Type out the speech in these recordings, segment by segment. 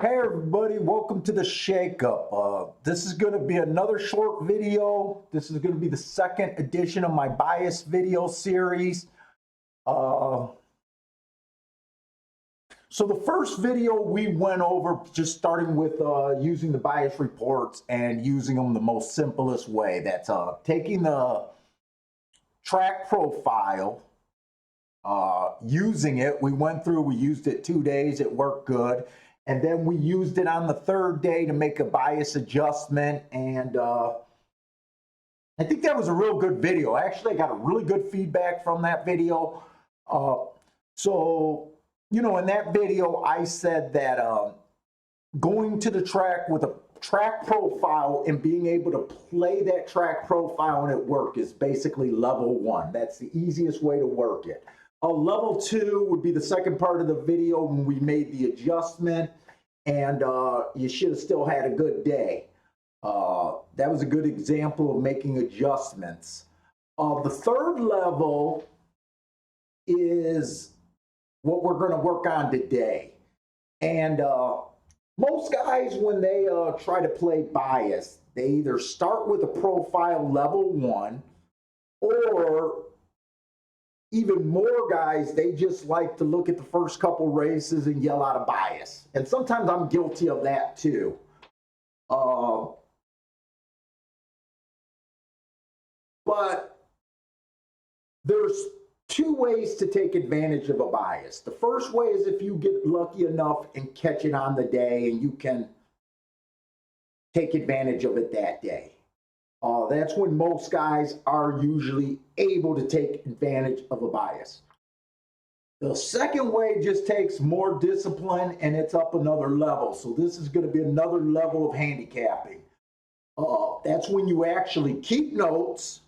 Hey everybody, welcome to the Shakeup. This is going to be another short video. This is going to be the second edition of my bias video series. So the first video we went over just starting with using the bias reports and using them the most simplest way. That's taking the track profile, using it. We used it 2 days, it worked good. And then we used it on the third day to make a bias adjustment. And I think that was a real good video. Actually, I got a really good feedback from that video. So, you know, in that video, I said that going to the track with a track profile and being able to play that track profile and it work is basically level one. That's the easiest way to work it. Level two would be the second part of the video when we made the adjustment, and you should have still had a good day. That was a good example of making adjustments. The third level is what we're going to work on today. And most guys, when they try to play bias, they either start with a profile level one, or even more guys, they just like to look at the first couple races and yell out a bias. And sometimes I'm guilty of that too. But there's two ways to take advantage of a bias. The first way is if you get lucky enough and catch it on the day and you can take advantage of it that day. That's when most guys are usually able to take advantage of a bias. The second way just takes more discipline and it's up another level. So this is going to be another level of handicapping. That's when you actually keep notes,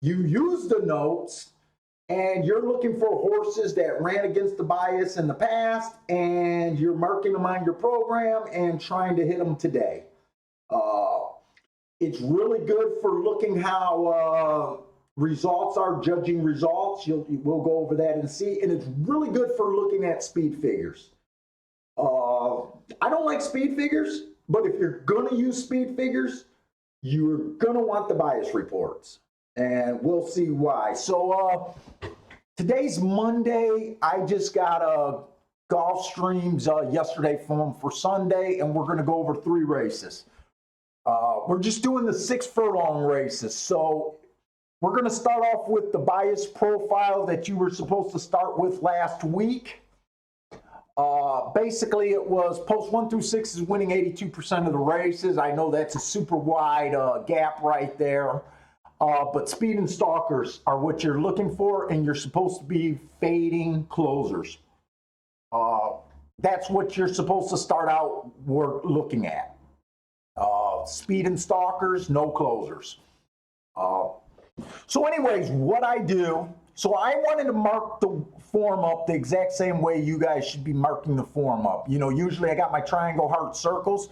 you use the notes, and you're looking for horses that ran against the bias in the past, and you're marking them on your program and trying to hit them today. It's really good for looking how results are, judging results. We'll go over that and see. And it's really good for looking at speed figures. I don't like speed figures, but if you're going to use speed figures, you're going to want the bias reports. And we'll see why. So today's Monday. I just got golf streams yesterday for Sunday, and we're going to go over 3 races. We're just doing the 6 furlong races. So we're going to start off with the bias profile that you were supposed to start with last week. Basically, it was post 1 through 6 is winning 82% of the races. I know that's a super wide gap right there. But speed and stalkers are what you're looking for, and you're supposed to be fading closers. That's what you're supposed to start out looking at. Speed and stalkers, no closers. So anyways, what I do, so I wanted to mark the form up the exact same way you guys should be marking the form up. You know, usually I got my triangle, heart, circles.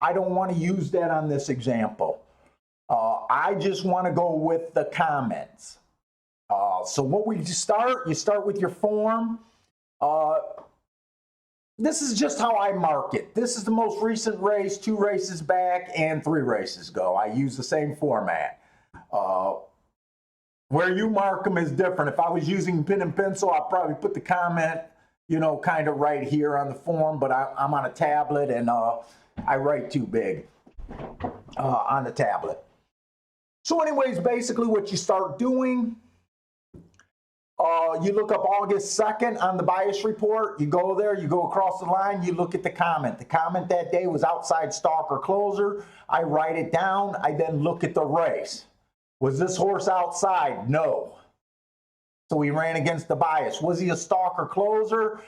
I don't want to use that on this example. I just want to go with the comments. So what you start with your form. This is just how I mark it. This is the most recent race, 2 races back, and 3 races ago. I use the same format. Where you mark them is different. If I was using pen and pencil, I'd probably put the comment, you know, kind of right here on the form, but I'm on a tablet and I write too big on the tablet. So anyways, basically what you start doing, you look up August 2nd on the bias report. You go there, you go across the line, you look at the comment. The comment that day was outside stalker closer. I write it down. I then look at the race. Was this horse outside? No. So he ran against the bias. Was he a stalker closer?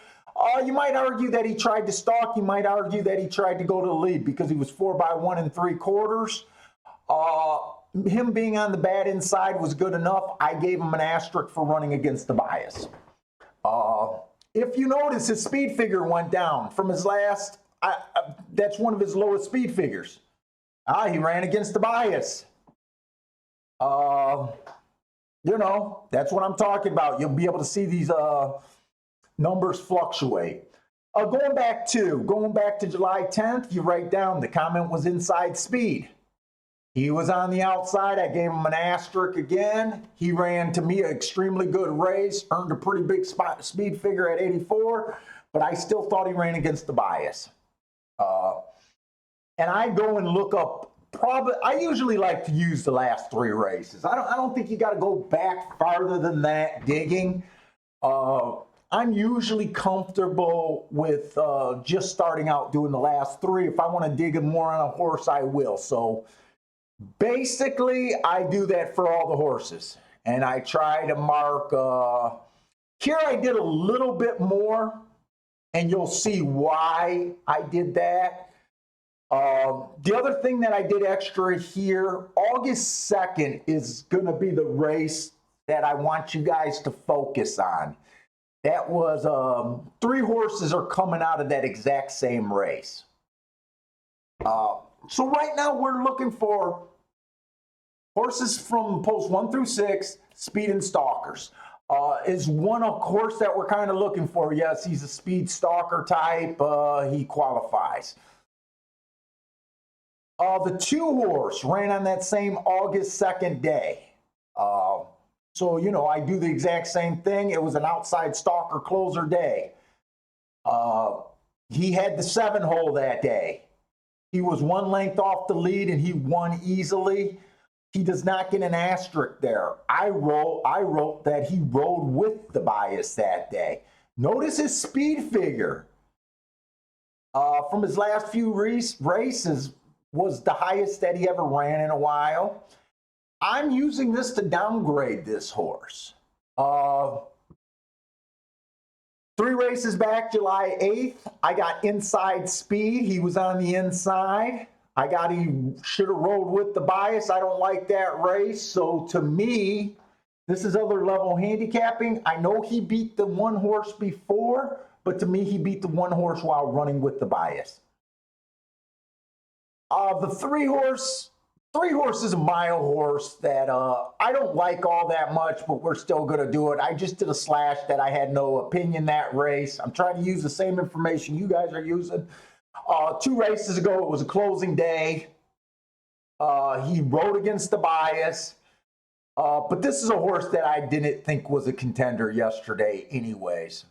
You might argue that he tried to stalk. You might argue that he tried to go to the lead because he was 4 by 1 3/4. Him being on the bad inside was good enough. I gave him an asterisk for running against the bias. If you notice, his speed figure went down from his last. That's one of his lowest speed figures. He ran against the bias. You know, that's what I'm talking about. You'll be able to see these numbers fluctuate. Going back to July 10th, you write down the comment was inside speed. He was on the outside. I gave him an asterisk again. He ran, to me, an extremely good race, earned a pretty big speed figure at 84, but I still thought he ran against the bias. And I go and look up, I usually like to use the last 3 races. I don't think you got to go back farther than that digging. I'm usually comfortable with just starting out doing the last 3. If I want to dig more on a horse, I will. So basically, I do that for all the horses. And I try to mark, here I did a little bit more, and you'll see why I did that. The other thing that I did extra here, August 2nd is going to be the race that I want you guys to focus on. That was 3 horses are coming out of that exact same race. So right now we're looking for horses from post 1 through 6, speed and stalkers. Is one a horse that we're kind of looking for? Yes, he's a speed stalker type. He qualifies. The 2 horse ran on that same August 2nd day. So, you know, I do the exact same thing. It was an outside stalker closer day. He had the 7 hole that day. He was 1 length off the lead and he won easily. He does not get an asterisk there. I wrote that he rode with the bias that day. Notice his speed figure. From his last few races was the highest that he ever ran in a while. I'm using this to downgrade this horse. 3 races back, July 8th, I got inside speed. He was on the inside. I got he should have rode with the bias. I don't like that race. So to me, this is other level handicapping. I know he beat the 1 horse before, but to me, he beat the 1 horse while running with the bias. The 3 horse is a mile horse that I don't like all that much, but we're still going to do it. I just did a slash that I had no opinion that race. I'm trying to use the same information you guys are using. 2 races ago, it was a closing day. He rode against the bias. But this is a horse that I didn't think was a contender yesterday anyways.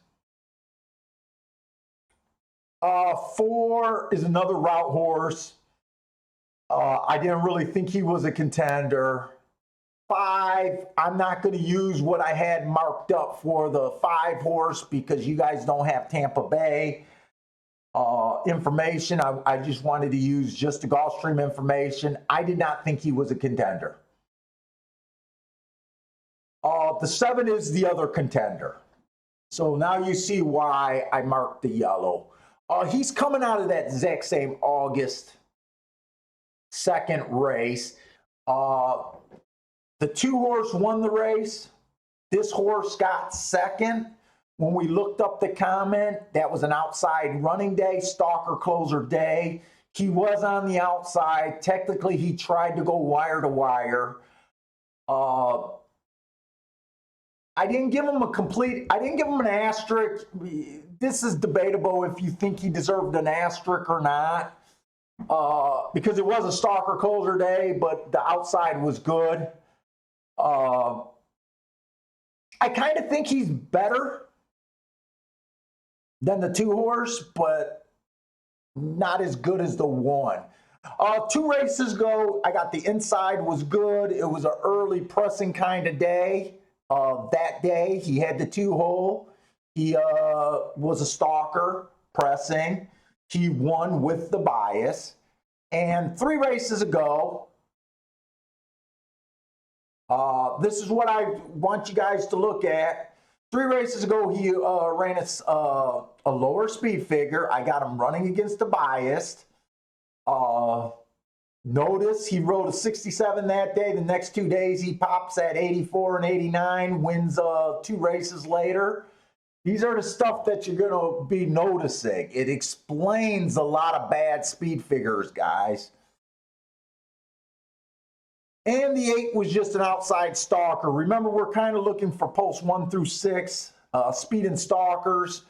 4 is another route horse. I didn't really think he was a contender. 5, I'm not going to use what I had marked up for the 5 horse because you guys don't have Tampa Bay information. I just wanted to use just the Gulfstream information. I did not think he was a contender. The 7 is the other contender. So now you see why I marked the yellow. He's coming out of that exact same August 2nd race. The 2 horse won the race. This horse got 2nd. When we looked up the comment, that was an outside running day, stalker closer day. He was on the outside. Technically, he tried to go wire to wire. I didn't give him an asterisk. This is debatable if you think he deserved an asterisk or not. Because it was a stalker closer day, but the outside was good. I kind of think he's better than the 2 horse, but not as good as the 1. 2 races ago, I got the inside was good. It was an early pressing kind of day. That day, he had the 2 hole. He was a stalker pressing. He won with the bias. And 3 races ago, this is what I want you guys to look at. 3 races ago, he ran a lower speed figure. I got him running against the bias. Notice he rode a 67 that day. The next 2 days, he pops at 84 and 89, wins 2 races later. These are the stuff that you're going to be noticing. It explains a lot of bad speed figures, guys. And the 8 was just an outside stalker. Remember, we're kind of looking for posts 1 through 6, speed and stalkers.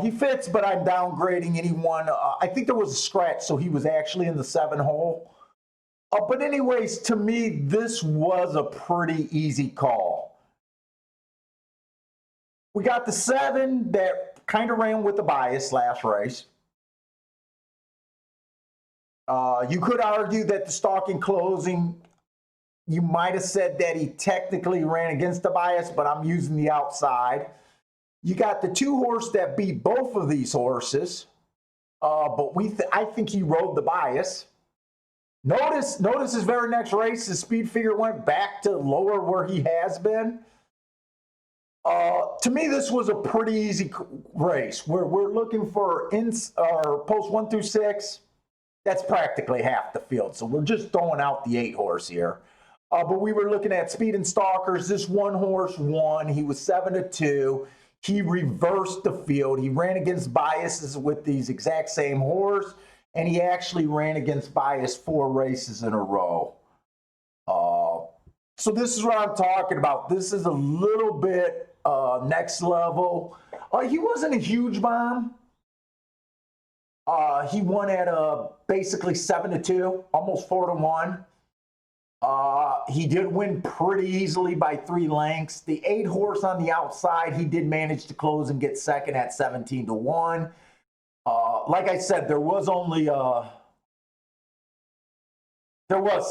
He fits, but I'm downgrading anyone. I think there was a scratch, so he was actually in the 7 hole. But anyways, to me, this was a pretty easy call. We got the 7 that kind of ran with the bias last race. You could argue that the stalking closing, you might have said that he technically ran against the bias, but I'm using the outside. You got the 2 horse that beat both of these horses, but I think he rode the bias. Notice his very next race, his speed figure went back to lower where he has been. To me, this was a pretty easy race. We're looking for post 1 through 6. That's practically half the field. So we're just throwing out the 8 horse here. But we were looking at speed and stalkers. This 1 horse won. He was 7-2. He reversed the field. He ran against biases with these exact same horse, and he actually ran against bias 4 races in a row. So this is what I'm talking about. This is a little bit next level. He wasn't a huge bomb. He won at basically 7-2, almost 4-1. He did win pretty easily by 3 lengths. The 8 horse on the outside, he did manage to close and get second at 17-1. Like I said, there was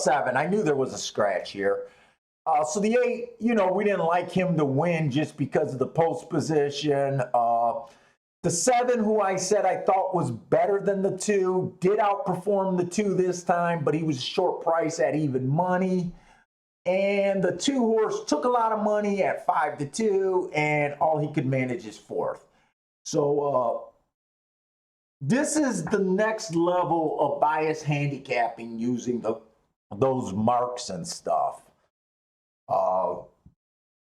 7. I knew there was a scratch here. So the 8, we didn't like him to win just because of the post position. The 7, who I said I thought was better than the 2, did outperform the 2 this time, but he was short price at even money. And the 2 horse took a lot of money at 5-2, and all he could manage is 4th. So this is the next level of bias handicapping using those marks and stuff.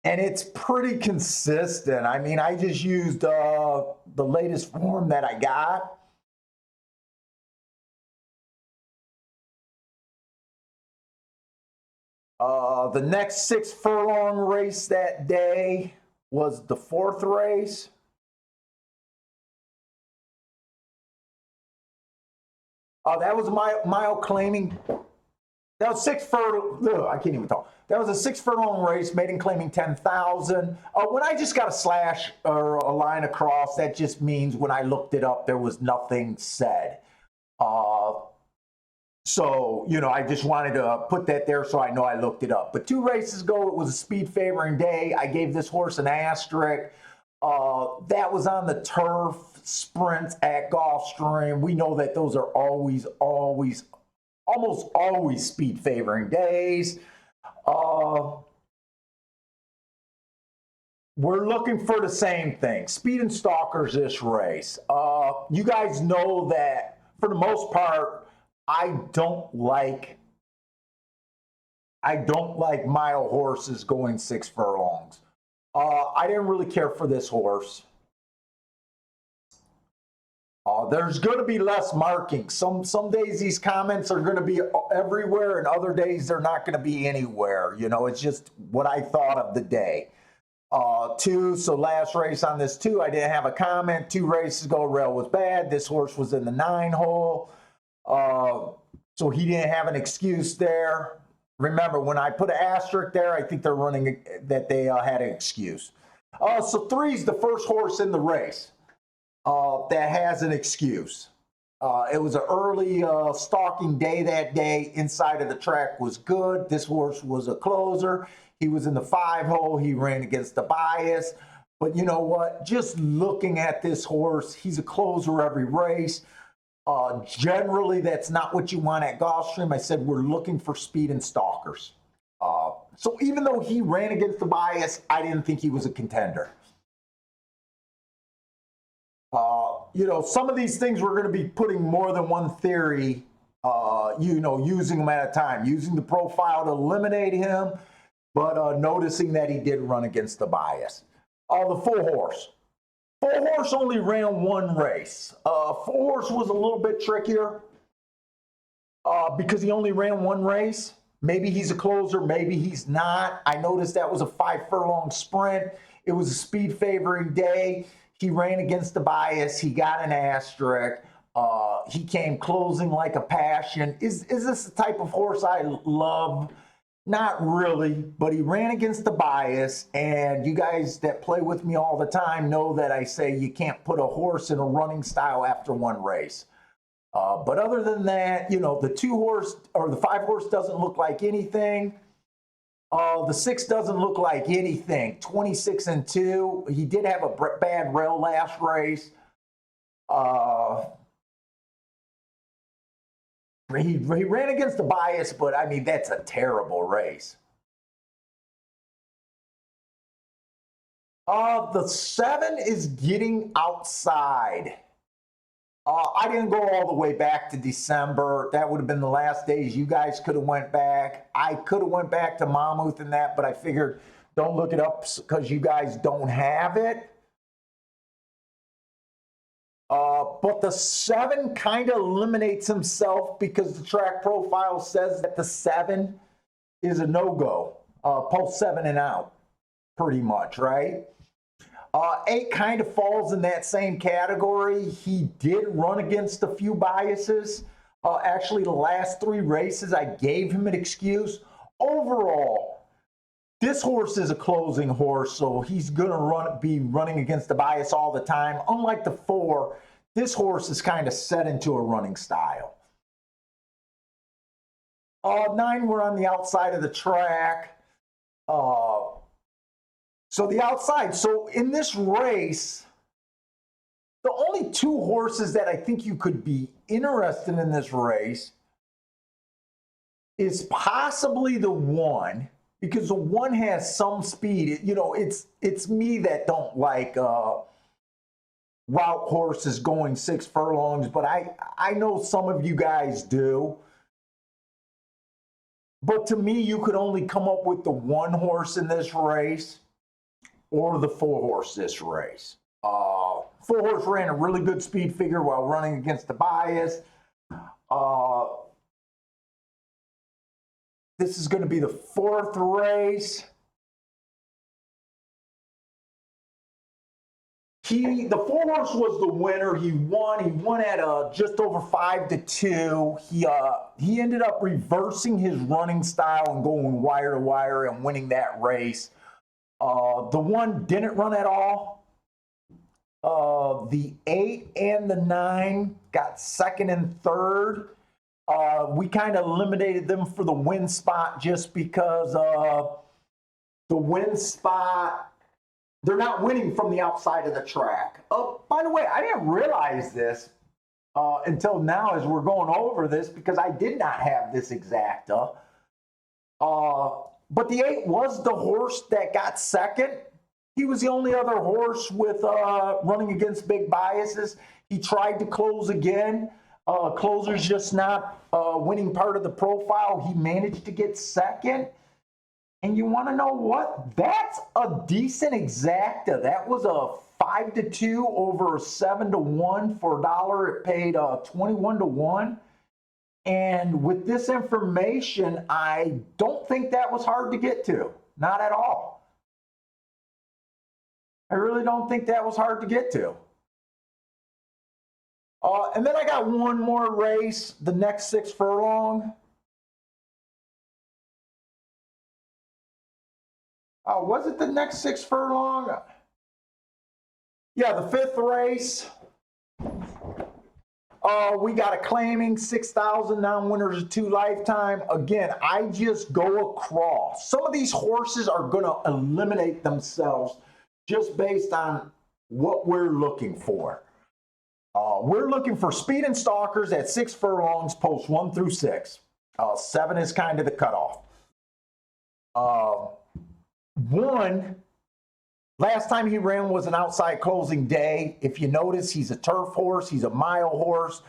And it's pretty consistent. I mean, I just used the latest form that I got. The next 6 furlong race that day was the 4th race. That was mile claiming. That was 6 furlong. I can't even talk. That was a 6 furlong race, maiden claiming 10,000. When I just got a slash or a line across, that just means when I looked it up, there was nothing said. So, I just wanted to put that there so I know I looked it up. But 2 races ago, it was a speed favoring day. I gave this horse an asterisk. That was on the turf sprints at Gulfstream. We know that those are almost always speed favoring days. We're looking for the same thing. Speed and stalkers this race. You guys know that for the most part, I don't like mile horses going 6 furlongs. I didn't really care for this horse. There's going to be less marking. Some days these comments are going to be everywhere, and other days they're not going to be anywhere. It's just what I thought of the day. 2, so last race on this 2, I didn't have a comment. 2 races ago, rail was bad. This horse was in the 9 hole. So he didn't have an excuse there. Remember, when I put an asterisk there, I think they're running that they had an excuse. So 3 is the first horse in the race that has an excuse. It was an early stalking day that day. Inside of the track was good. This horse was a closer. He was in the 5 hole. He ran against the bias. But you know what? Just looking at this horse, he's a closer every race. Generally, that's not what you want at Gulfstream. I said we're looking for speed and stalkers. So even though he ran against the bias, I didn't think he was a contender. Some of these things we're going to be putting more than one theory, using them at a time, using the profile to eliminate him, but noticing that he did run against the bias. The full horse. Full horse only ran 1 race. Full horse was a little bit trickier because he only ran 1 race. Maybe he's a closer, maybe he's not. I noticed that was a 5 furlong sprint. It was a speed favoring day. He ran against the bias. He got an asterisk. He came closing like a passion. Is this the type of horse I love? Not really, but he ran against the bias. And you guys that play with me all the time know that I say you can't put a horse in a running style after one race. But other than that, you know, the 2 horse or the 5 horse doesn't look like anything. The 6 doesn't look like anything. 26-2. He did have a bad rail last race. He ran against the bias, but I mean, that's a terrible race. The 7 is getting outside. I didn't go all the way back to December. That would have been the last days you guys could have went back. I could have went back to Monmouth and that, but I figured don't look it up because you guys don't have it. But the 7 kind of eliminates himself because the track profile says that the 7 is a no-go, post 7 and out, pretty much, right? 8 kind of falls in that same category. He did run against a few biases. Actually, the last 3 races, I gave him an excuse. Overall, this horse is a closing horse, so he's going to be running against the bias all the time. Unlike the 4, this horse is kind of set into a running style. 9, we're on the outside of the track. So the outside. So in this race, the only 2 horses that I think you could be interested in this race is possibly the 1, because the 1 has some speed. You know, it's me that don't like route horses going 6 furlongs, but I know some of you guys do. But to me, you could only come up with the 1 horse in this race or the 4 horse this race. 4 horse ran a really good speed figure while running against the bias. This is going to be the 4th race. The 4 horse was the winner. He won. He won at just over 5-2. He ended up reversing his running style and going wire to wire and winning that race. The 1 didn't run at all. The 8 and the 9 got 2nd and 3rd. We kind of eliminated them for the win spot just because the win spot, they're not winning from the outside of the track. Oh, by the way, I didn't realize this until now as we're going over this because I did not have this exacta. But the 8 was the horse that got 2nd. He was the only other horse with running against big biases. He tried to close again. Closer's just not winning part of the profile. He managed to get 2nd. And you want to know what? That's a decent exacta. That was a 5-2 over a 7-1 for $1. It paid 21-1. And with this information, I don't think that was hard to get to. Not at all. I really don't think that was hard to get to. And then I got one more race, the next 6 furlong. Was it the next 6 furlong? Yeah, the 5th race. We got a claiming 6,000 non-winners of 2 lifetime. Again, I just go across. Some of these horses are going to eliminate themselves just based on what we're looking for. We're looking for speed and stalkers at 6 furlongs, posts 1 through 6. 7 is kind of the cutoff. 1, last time he ran was an outside closing day. If you notice, he's a turf horse, he's a mile horse,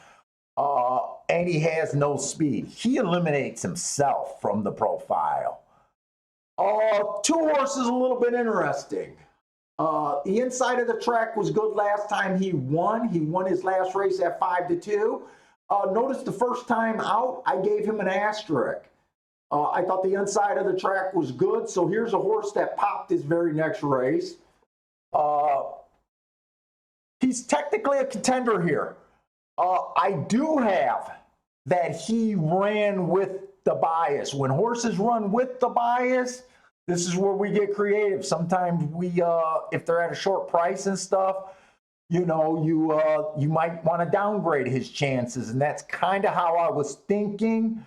and he has no speed. He eliminates himself from the profile. 2 horses a little bit interesting. The inside of the track was good last time he won. He won his last race at 5-2. Notice the first time out, I gave him an asterisk. I thought the inside of the track was good, so here's a horse that popped his very next race. he's technically a contender here. I do have that he ran with the bias. When horses run with the bias, this is where we get creative. Sometimes we, if they're at a short price and stuff, you know, you might want to downgrade his chances, and that's kind of how I was thinking.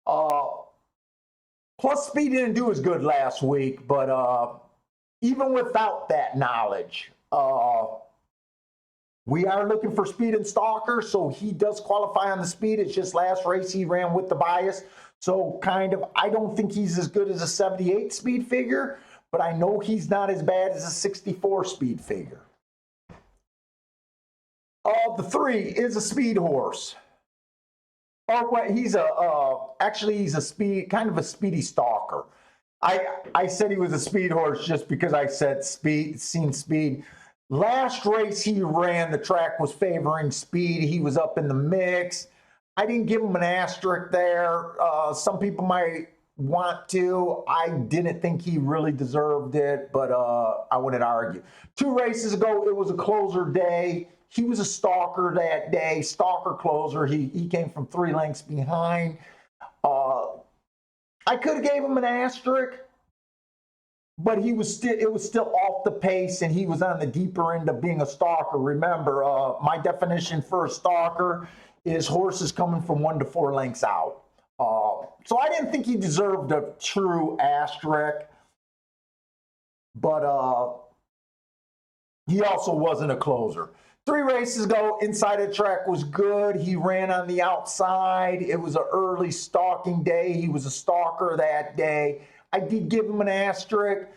Plus, Speed didn't do as good last week, but even without that knowledge, we are looking for Speed and Stalker, so he does qualify on the Speed. It's just last race he ran with the bias. So kind of, I don't think he's as good as a 78 Speed figure, but I know he's not as bad as a 64 Speed figure. The 3 is a Speed horse. Or what? He's actually he's a Speed, kind of a speedy stalker. I said he was a Speed horse just because I said seen Speed. Last race he ran, the track was favoring Speed. He was up in the mix. I didn't give him an asterisk there. Some people might want to. I didn't think he really deserved it, but I wouldn't argue. 2 races ago, it was a closer day. He was a stalker that day, stalker closer. He came from 3 lengths behind. I could have gave him an asterisk, but it was still off the pace, and he was on the deeper end of being a stalker. Remember, my definition for a stalker is horses coming from 1 to 4 lengths out. So I didn't think he deserved a true asterisk, but he also wasn't a closer. 3 races ago, inside the track was good. He ran on the outside. It was an early stalking day. He was a stalker that day. I did give him an asterisk.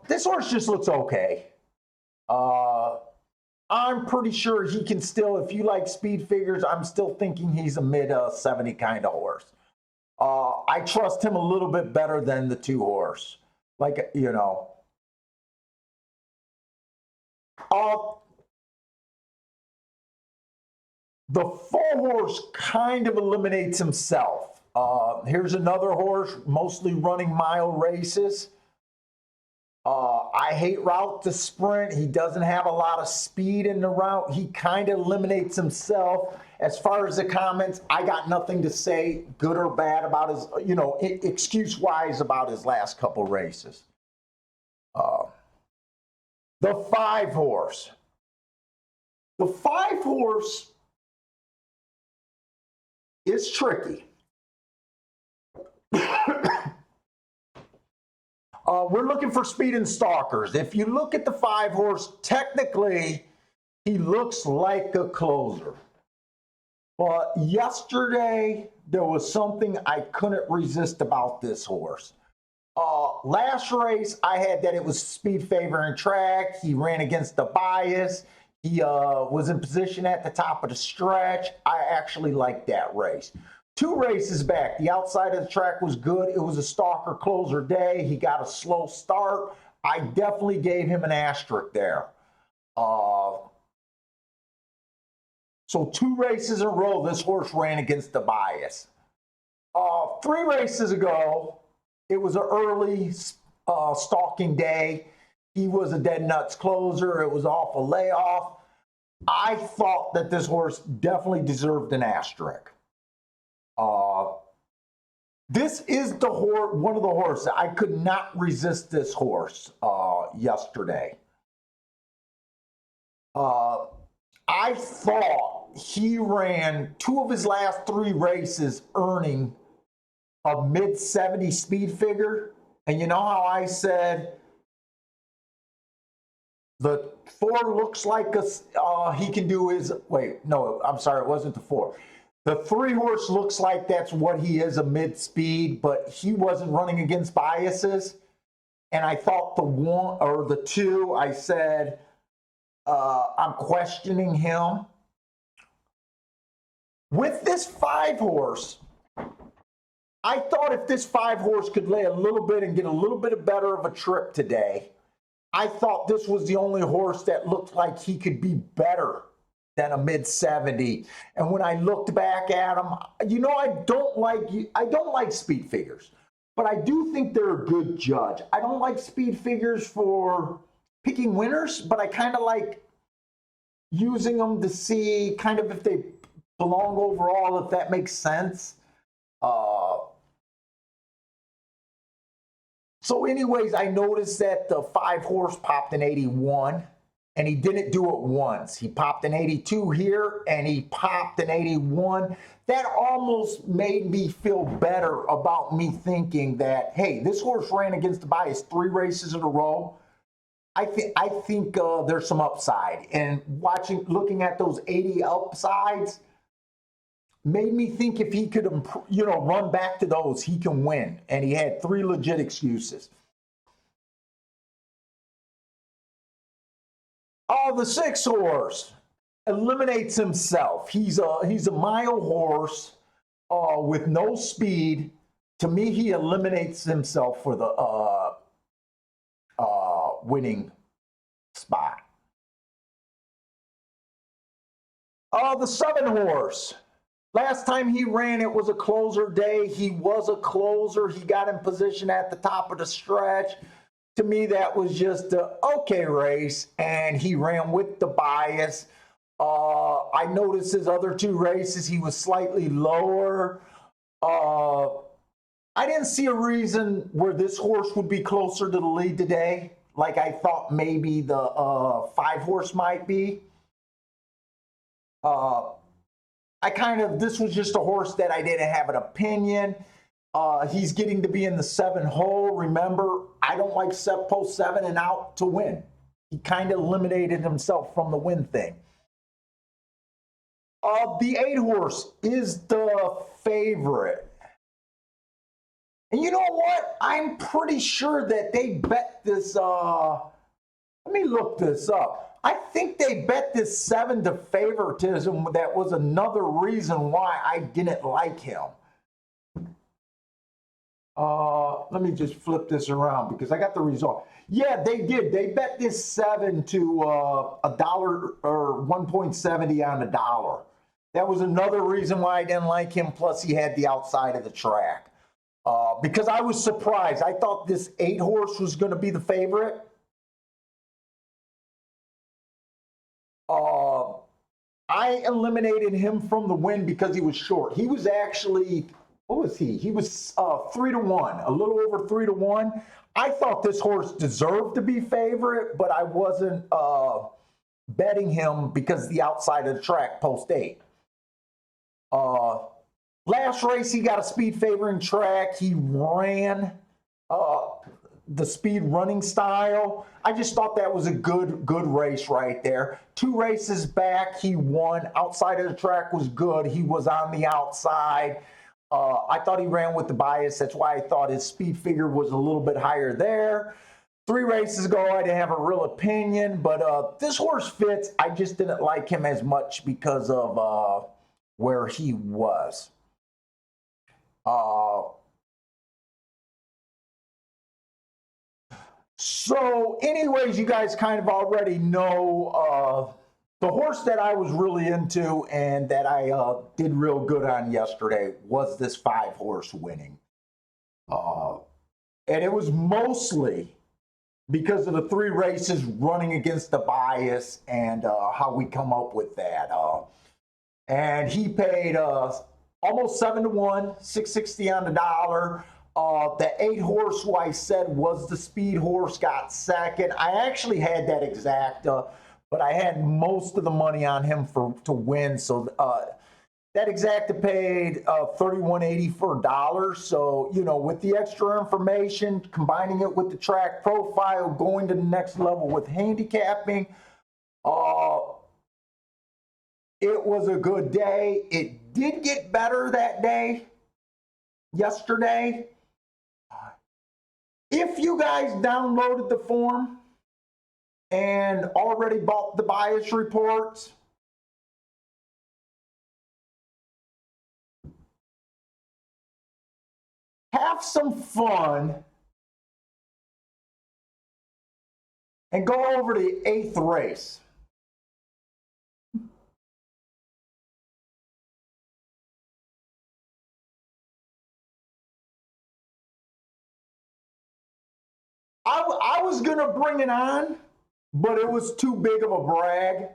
This horse just looks okay. I'm pretty sure he can still, if you like Speed figures, I'm still thinking he's a mid 70 kind of horse. I trust him a little bit better than the 2 horse. Like, you know. The 4 horse kind of eliminates himself. Here's another horse, mostly running mile races. I hate route to sprint. He doesn't have a lot of speed in the route. He kind of eliminates himself. As far as the comments, I got nothing to say, good or bad, about his, you know, excuse-wise about his last couple races. The 5 horse. The 5 horse is tricky. We're looking for Speed and Stalkers. If you look at the 5 horse, technically, he looks like a closer. But yesterday, there was something I couldn't resist about this horse. Last race, I had that it was Speed favoring track. He ran against the bias. He was in position at the top of the stretch. I actually liked that race. 2 races back, the outside of the track was good. It was a stalker closer day. He got a slow start. I definitely gave him an asterisk there. So 2 races in a row, this horse ran against the bias. 3 races ago, it was an early stalking day. He was a dead nuts closer. It was off a layoff. I thought that this horse definitely deserved an asterisk. This is the horse, one of the horses. I could not resist this horse yesterday. I thought he ran 2 of his last 3 races earning a mid 70 speed figure. And you know how I said the 4 looks like he can do his, wait, no, I'm sorry, it wasn't the 4. The 3 horse looks like that's what he is, a mid speed, but he wasn't running against biases. And I thought the 1 or the 2, I said, I'm questioning him. With this 5 horse, I thought if this 5 horse could lay a little bit and get a little bit better of a trip today, I thought this was the only horse that looked like he could be better than a mid 70. And when I looked back at him, you know, I don't like speed figures, but I do think they're a good judge. I don't like speed figures for picking winners, but I kind of like using them to see kind of if they belong overall, if that makes sense. So anyways, I noticed that the 5-horse popped an 81, and he didn't do it once. He popped an 82 here, and he popped an 81. That almost made me feel better about me thinking that, hey, this horse ran against the bias 3 races in a row. I think there's some upside, and looking at those 80 upsides made me think if he could, run back to those, he can win. And he had 3 legit excuses. Oh, the 6-horse eliminates himself. He's a mile horse with no speed. To me, he eliminates himself for the winning spot. The 7-horse. Last time he ran, it was a closer day. He was a closer. He got in position at the top of the stretch. To me, that was just an okay race, and he ran with the bias. I noticed his other 2 races, he was slightly lower. I didn't see a reason where this horse would be closer to the lead today, like I thought maybe the 5-horse might be. This was just a horse that I didn't have an opinion. He's getting to be in the 7 hole. Remember, I don't like post 7 and out to win. He kind of eliminated himself from the win thing. The 8-horse is the favorite. And you know what? I'm pretty sure that they bet this. Let me look this up. I think they bet this 7 to favoritism. That was another reason why I didn't like him. Let me just flip this around because I got the result. Yeah, they did. They bet this 7 to $1 or 1.70 on the dollar. That was another reason why I didn't like him. Plus, he had the outside of the track. Because I was surprised. I thought this 8-horse was going to be the favorite. I eliminated him from the win because he was short. He was actually, what was he? He was 3 to 1, a little over 3 to 1. I thought this horse deserved to be favorite, but I wasn't betting him because the outside of the track post 8. Last race, he got a speed favoring track. He ran the speed running style. I just thought that was a good race right there. 2 races back, he won. Outside of the track was good. He was on the outside. I thought he ran with the bias. That's why I thought his speed figure was a little bit higher there. 3 races ago, I didn't have a real opinion, but this horse fits. I just didn't like him as much because of where he was. So anyways, you guys kind of already know the horse that I was really into and that I did real good on yesterday was this 5-horse winning. And it was mostly because of the 3 races running against the bias and how we come up with that. And he paid almost 7 to 1, 660 on the dollar. The 8-horse who I said was the speed horse got second. I actually had that exact, but I had most of the money on him to win. So that exacta paid $31.80 for a dollar. So, with the extra information, combining it with the track profile, going to the next level with handicapping, it was a good day. It did get better that day, yesterday. If you guys downloaded the form and already bought the bias reports, have some fun and go over to the 8th race. I was going to bring it on, but it was too big of a brag.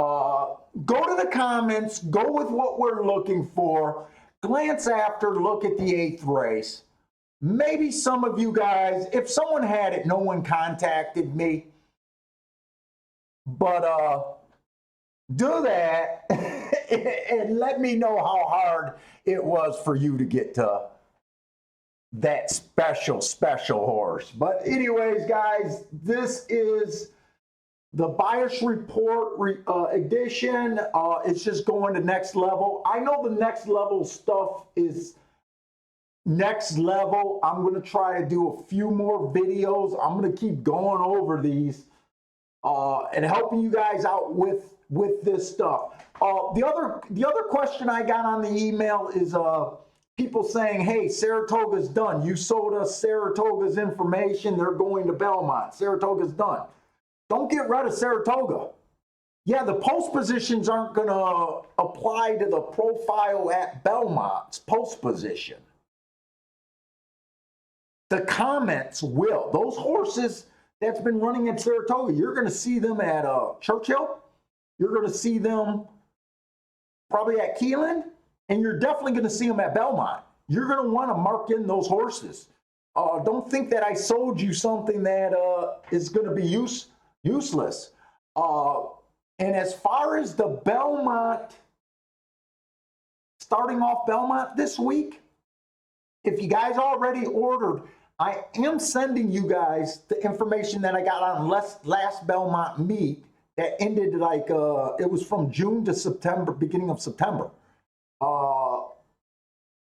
Go to the comments, go with what we're looking for, glance after, look at the 8th race. Maybe some of you guys, if someone had it, no one contacted me. But do that and let me know how hard it was for you to get to that special horse. But anyways, guys, this is the bias report edition. It's just going to next level. I know the next level stuff is next level. I'm going to try to do a few more videos. I'm going to keep going over these and helping you guys out with this stuff. The other question I got on the email is people saying, hey, Saratoga's done. You sold us Saratoga's information. They're going to Belmont. Saratoga's done. Don't get rid of Saratoga. Yeah, the post positions aren't going to apply to the profile at Belmont's post position. The comments will. Those horses that's been running at Saratoga, you're going to see them at Churchill. You're going to see them probably at Keeneland, and you're definitely going to see them at Belmont. You're going to want to mark in those horses. Don't think that I sold you something that is going to be useless. And as far as the Belmont, starting off Belmont this week, if you guys already ordered, I am sending you guys the information that I got on last Belmont meet that ended like, it was from June to September, beginning of September.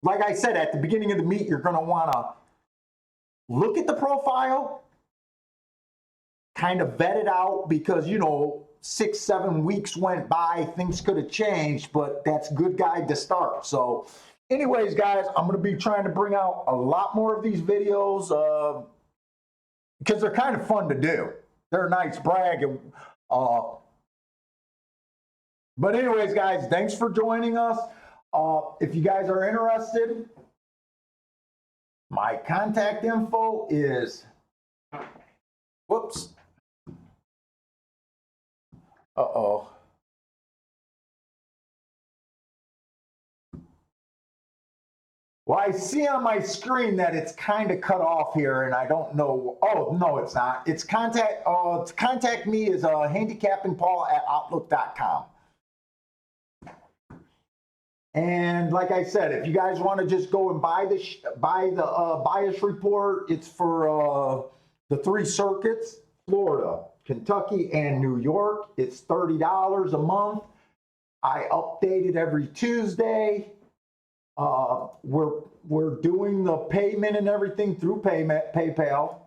Like I said, at the beginning of the meet, you're going to want to look at the profile, kind of vet it out, because, 6-7 weeks went by, things could have changed, but that's a good guide to start. So anyways, guys, I'm going to be trying to bring out a lot more of these videos because they're kind of fun to do. They're a nice brag. But anyways, guys, thanks for joining us. If you guys are interested, my contact info is, whoops. Uh-oh. Well, I see on my screen that it's kind of cut off here, and I don't know. Oh, no, it's not. It's contact me is handicappingpaul@outlook.com. And like I said, if you guys want to just go and buy the bias report, it's for the 3 circuits: Florida, Kentucky, and New York. It's $30 a month. I update it every Tuesday. We're doing the payment and everything through PayPal.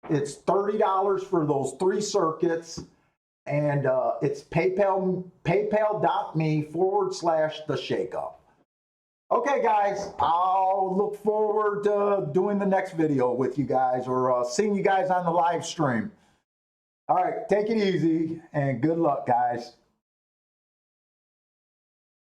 It's $30 for those 3 circuits, and it's paypal.me/the shakeup. Okay, guys, I'll look forward to doing the next video with you guys, or seeing you guys on the live stream. All right, take it easy and good luck, guys.